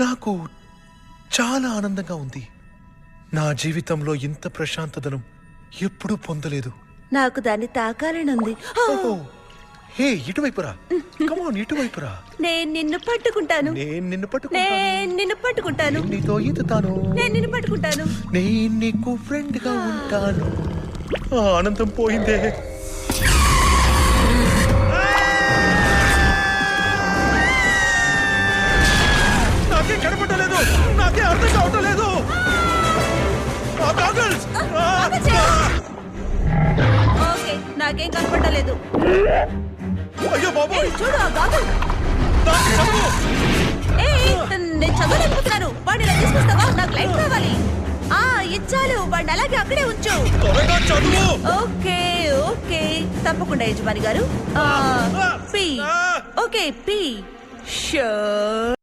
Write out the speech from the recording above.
నాకు చాలా ఆనందంగా ఉంది. నా జీవితంలో ఇంత ప్రశాంతతను ఎప్పుడూ పొందలేదు. నాకు దాన్ని తాకాలనుంది. ఓహో, హే ఇటువైపురా, కమాన్ ఇటువైపురా. నేను నిన్ను పట్టుకుంటాను. నేను నిన్ను పట్టుకుంటాను. నేను నిన్ను పట్టుకుంటాను. నేను నీతో ఈదుతాను. నేను నిన్ను పట్టుకుంటాను. నేను నీకు ఫ్రెండ్ గా ఉంటాను. ఆ ఆనందం పోయిందే. నాకేం కనపడలేదు, నాకే అర్థం కావటం లేదు. ఓకే, నాకేం కనపడలేదు. అయ్యో బాబోయ్, చూడు ఆ గాగుల్. నేను చదవలేకపోతున్నాను. వాడిని ఇలా తీసుకొస్తావా? నాకు లైట్ కావాలి. ఇచ్చాలు, వాడిని అలాగే అక్కడే ఉంచు. ఓకే ఓకే, తప్పకుండా యజమాని గారు. P okay P sure.